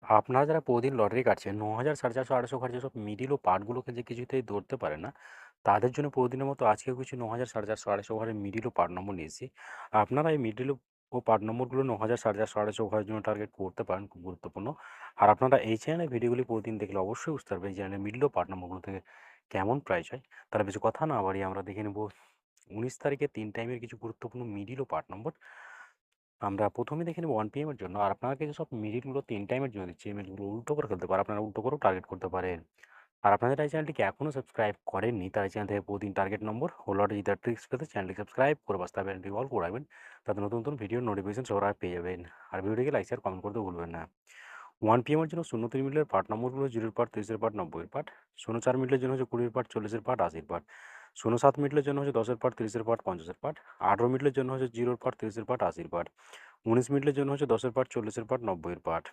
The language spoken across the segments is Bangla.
আপনারা যারা প্রতিদিন লটারি কাটছেন ৯,০০০, ৪৫০, ৮০০ খরচা সব মিডিল ও পার্টগুলোকে যে কিছুতেই ধরতে পারে না, তাদের জন্য প্রতিদিনের মতো আজকেও কিছু ৯,০০০, ৪৫০, ৮০০ ঘরের মিডিল ও পার্ট নম্বর নিয়েছি। আপনারা এই মিডিল ও পার্ট নম্বরগুলো ৯,০০০, ৪৫০, ৮০০ ঘরের জন্য টার্গেট করতে পারেন, খুব গুরুত্বপূর্ণ। আর আপনারা এই চ্যানেলের ভিডিওগুলি প্রতিদিন দেখলে অবশ্যই বুঝতে পারবেন এই চ্যানেলের মিডিল ও পার্ট নম্বরগুলো থেকে কেমন প্রাইস হয়। তাহলে বেশি কথা না বাড়িয়ে আমরা দেখে নেব ১৯ তারিখে ৩ টাইমের কিছু গুরুত্বপূর্ণ মিডিল ও পার্ট নম্বর। আমরা প্রথমে দেখে নেব 1 PM এর জন্য। আর আপনাকে যেসব মিনিটগুলো ৩ টাইমের জন্য দিচ্ছি, এই মিনিটগুলো উল্টো করে ফেলতে পারেন। আপনারা উল্টো করেও টার্গেট করতে পারেন। আর আপনারা যারা এই চ্যানেলটিকে এখনও সাবস্ক্রাইব করেননি, তারা এই চ্যানেল থেকে প্রতিদিন টার্গেট নম্বর ও লটারি জেতার ট্রিক্স পেতে চ্যানেলটি সাবস্ক্রাইব করে বাস্তা বেলটি অল করে রাখবেন। তাতে নতুন নতুন ভিডিওর নোটিফিকেশন সবার আগে পেয়ে যাবেন। আর ভিডিওটিকে লাইক শেয়ার কমেন্ট করতে ভুলবেন না। 1 PM এর জন্য ০৩ মিনিটের পার্ট নম্বরগুলো 0 পার্ট, 30 পার্ট, 90 পার্ট। ০৪ মিনিটের জন্য হচ্ছে 20 পার্ট, 40 পার্ট, 80 পার্ট। ০৭ মিনিটের জন্য হচ্ছে 10 পার্ট, 30 পার্ট, 50 পার্ট। 18 মিনিটের জন্য হচ্ছে 0 পার্ট, 30 পার্ট, 80 পার্ট। 19 মিনিটের জন্য হচ্ছে 10 পার্ট, 40 পার্ট, 90 পার্ট।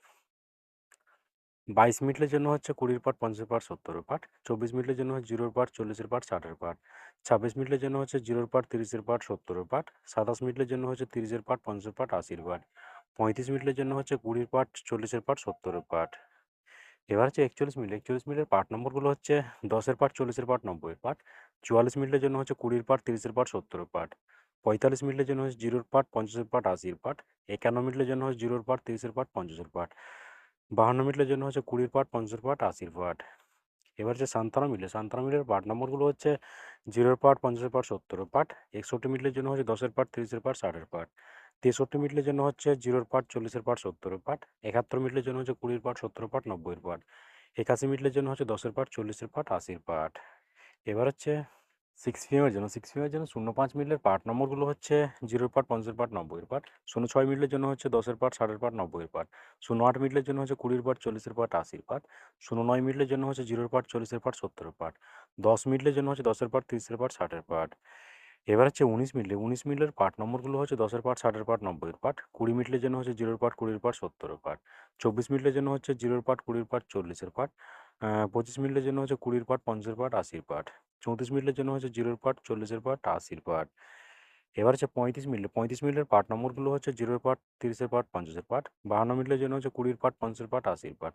22 মিনিটের জন্য হচ্ছে 20 পার্ট, 50 পার্ট, 70 পার্ট। 24 মিনিটের জন্য হচ্ছে 0 পার্ট, 40 পার্ট, 60 পার্ট। 26 মিনিটের জন্য হচ্ছে 0 পার্ট, 30 পার্ট, 70 পার্ট। 27 মিনিটের জন্য হচ্ছে 30 পার্ট, 50 পার্ট, 80 পার্ট। 35 মিনিটের জন্য হচ্ছে 20 পার্ট, 40 পার্ট, 70 পার্ট। এবার হচ্ছে 41 মিনিট। 41 মিনিটের পার্ট নম্বরগুলো হচ্ছে 10 পার্ট, 40 পার্ট, 90 পার্ট। 44 মিনিটের জন্য হচ্ছে 20 পার্ট, 30 পার্ট, 70 পার্ট। 45 মিনিটের জন্য হচ্ছে 0 পার্ট, 50 পার্ট, 80 পার্ট। 51 মিনিটের জন্য হচ্ছে 0 পার্ট, 30 পার্ট, 50 পার্ট। 52 মিনিটের জন্য হচ্ছে 20 পার্ট, 50 পার্ট, 80 পার্ট। এবার হচ্ছে 57 মিনিট। 57 মিনিটের পার্ট নম্বরগুলো হচ্ছে 0 পার্ট, 50 পার্ট, 70 পার্ট। 61 মিনিটের জন্য হচ্ছে 10 পার্ট, 30 পার্ট, 60 পার্ট। 63 মিনিটের জন্য হচ্ছে 0 পার্ট, 40 পার্ট, 70 পার্ট। 71 মিনিটের জন্য হচ্ছে 20 পার্ট, 70 পার্ট, 90 পার্ট। 81 মিনিটের জন্য হচ্ছে 10 পার্ট, 40 পার্ট, 80 পার্ট। এবার হচ্ছে 6 PM এর জন্য 6 PM এর জন্য 05 মিনিটের পার্ট নম্বরগুলো হচ্ছে 0 পার্ট, 50 পার্ট, 90 পার্ট। 06 মিনিটের জন্য হচ্ছে 10 পার্ট, 60 পার্ট, 90 পার্ট। 08 মিনিটের জন্য হচ্ছে 20 পার্ট, 40 পার্ট, 80 পার্ট। 09 মিনিটের জন্য হচ্ছে 0 পার্ট, 40 পার্ট, 70 পার্ট। 10 মিনিটের জন্য হচ্ছে 10 পার্ট, 30 পার্ট, 60 পার্ট। এবার হচ্ছে 19 মিনিট। 19 মিনিটের পার্ট নম্বরগুলো হচ্ছে 10 পার্ট, 60 পার্ট, 90 পার্ট। 20 মিনিটের জন্য হচ্ছে 0 পার্ট, 20 পার্ট, 70 পার্ট। 24 মিনিটের জন্য হচ্ছে 0 পার্ট, 20 পার্ট, 40 পার্ট। 25 মিনিটের জন্য হচ্ছে 20 পার্ট, 50 পার্ট, 80 পার্ট। 34 মিনিটের জন্য হচ্ছে 0 পার্ট, 40 পার্ট, 80 পার্ট। এবার হচ্ছে 35 মিনিট। 35 মিনিটের পার্ট নম্বরগুলো হচ্ছে 0 পার্ট, 30 পার্ট, 50 পার্ট। 52 মিনিটের জন্য হচ্ছে 20 পার্ট, 50 পার্ট, 80 পার্ট।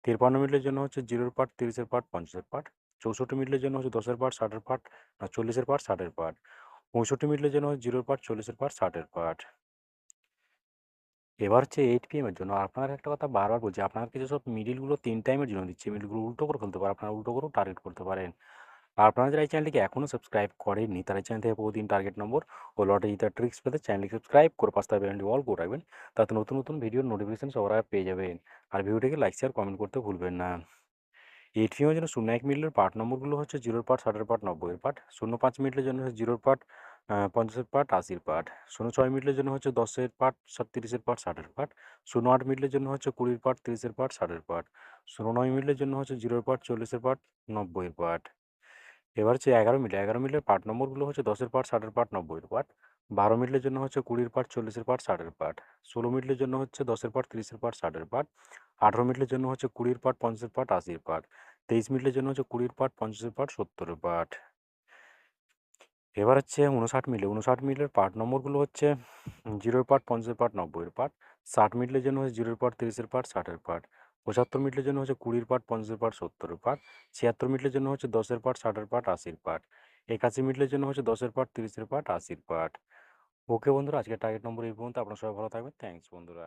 53 মিনিটের জন্য হচ্ছে 0 পার্ট, 30 পার্ট, 50 পার্ট। 64 মিনিটের জন্য হচ্ছে 10 পার্ট, 60 পার্ট, 40 পার্ট, 60 পার্ট। 65 মিনিটের জন্য হচ্ছে 0 পার্ট, 40 পার্ট, 60 পার্ট। এবার হচ্ছে 8 PM এর জন্য। আপনার একটা কথা বারবার বলছি, আপনাকে যেসব মিডিলগুলো 3 টাইমের জন্য দিচ্ছি, মিডিলগুলো উল্টো করে ফেলতে পারেন। আপনারা উল্টো করেও টার্গেট করতে পারেন। আর আপনারা যারা এই চ্যানেলটিকে এখনও সাবস্ক্রাইব করেননি, তারা এই চ্যানেল থেকে প্রতিদিন টার্গেট নম্বর ও লটারি জেতার ট্রিক্স পেতে চ্যানেলটি সাবস্ক্রাইব করে পাঁচটা বেলটি অল করে রাখবেন। তাতে নতুন নতুন ভিডিওর নোটিফিকেশন সবার আগে পেয়ে যাবেন। আর ভিডিওটিকে লাইক শেয়ার কমেন্ট করতে ভুলবেন না। 8 PM এর জন্য 01 মিনিটের পার্ট নম্বরগুলো হচ্ছে 0 পার্ট, 60 পার্ট, 90 পার্ট। 05 মিনিটের জন্য হচ্ছে 0 পার্ট, 50 পার্ট, 80 পার্ট। 06 মিনিটের জন্য হচ্ছে 10 পার্ট, 30 পার্ট, 60 পার্ট। 08 মিনিটের জন্য হচ্ছে 20 পার্ট, 30 পার্ট, 60 পার্ট। 09 মিনিটের জন্য হচ্ছে 0 পার্ট, 40 পার্ট, 90 পার্ট। এবার হচ্ছে 11 মিনিট। 11 মিনিটের পার্ট নম্বরগুলো হচ্ছে 10 পার্ট, 60 পার্ট, 90 পার্ট। 12 মিনিটের জন্য হচ্ছে 20 পার্ট, 40 পার্ট, 60 পার্ট। 16 মিনিটের জন্য হচ্ছে 10 পার্ট, 30 পার্ট, 60 পার্ট। 18 মিনিটের জন্য হচ্ছে 20 পার্ট, 50 পার্ট, 80 পার্ট। 23 মিনিটের জন্য হচ্ছে 20 পার্ট, 50 পার্ট, 70 পার্ট। এবার হচ্ছে 59 মিনিট। 59 মিনিটের পার্ট নম্বরগুলো হচ্ছে 0 পার্ট, 50 পার্ট, 90 পার্ট। 60 মিনিটের জন্য হচ্ছে 0 পার্ট, 30 পার্ট, 60 পার্ট। 75 মিনিটের জন্য হচ্ছে 20 পার্ট, 50 পার্ট, 70 পার্ট। 76 মিনিটের জন্য হচ্ছে 10 পার্ট, 60 পার্ট, 80 পার্ট। 81 মিনিটের জন্য হচ্ছে 10 পার্ট, 30 পার্ট, 80 পার্ট। ওকে বন্ধুরা, আজকের টার্গেট নম্বর এই পর্যন্ত। আপনারা সবাই ভালো থাকবেন। থ্যাংকস বন্ধুরা।